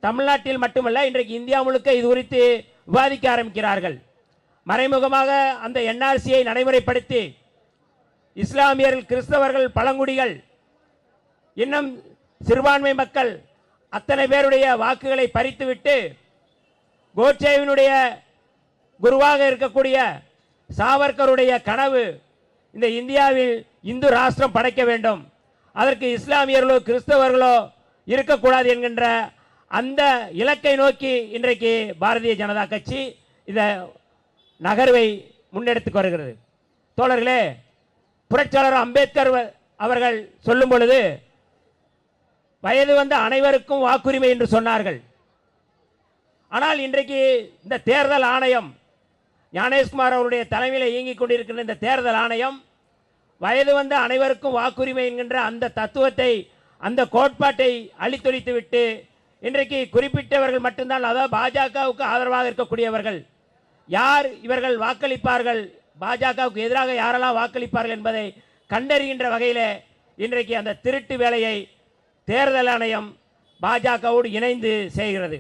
தமிழ்நாட்டில் மட்டுமல்ல, இன்றைக்கு இந்தியா முழுக்க இது குறித்து விவாதிக்க ஆரம்பிக்கிறார்கள். மறைமுகமாக அந்த என்ஆர்சியை நடைமுறைப்படுத்தி இஸ்லாமியர்கள், கிறிஸ்தவர்கள், பழங்குடிகள், இன்னும் சிறுபான்மை மக்கள் அத்தனை பேருடைய வாக்குகளை பறித்துவிட்டு கோட்சேவினுடைய குருவாக இருக்கக்கூடிய சாவர்கருடைய கனவு இந்த இந்தியாவில் இந்து ராஷ்டிரம் படைக்க வேண்டும், அதற்கு இஸ்லாமியர்களோ கிறிஸ்தவர்களோ இருக்கக்கூடாது என்கின்ற அந்த இலக்கை நோக்கி இன்றைக்கு பாரதிய ஜனதா கட்சி இந்த நகர்வை முன்னெடுத்து வருகிறது. தோழர்களே, புரட்சியாளர் அம்பேத்கர் அவர்கள் சொல்லும் பொழுது வயது வந்த அனைவருக்கும் வாக்குரிமை என்று சொன்னார்கள். ஆனால் இன்றைக்கு இந்த தேர்தல் ஆணையம், ஞானேஷ்குமார் அவருடைய தலைமையில் இயங்கிக் கொண்டிருக்கின்ற இந்த தேர்தல் ஆணையம் வயது வந்த அனைவருக்கும் வாக்குரிமை என்கின்ற அந்த தத்துவத்தை, அந்த கோட்பாட்டை அழித்தொழித்து விட்டு இன்றைக்கு குறிப்பிட்டவர்கள் மட்டும்தான், அதாவது பாஜகவுக்கு ஆதரவாக இருக்கக்கூடியவர்கள் யார், இவர்கள் வாக்களிப்பார்கள், பாஜகவுக்கு எதிராக யாரெல்லாம் வாக்களிப்பார்கள் என்பதை கண்டறிகின்ற வகையில் இன்றைக்கு அந்த திருட்டு வேலையை தேர்தல் ஆணையம் பாஜகவோடு இணைந்து செய்கிறது.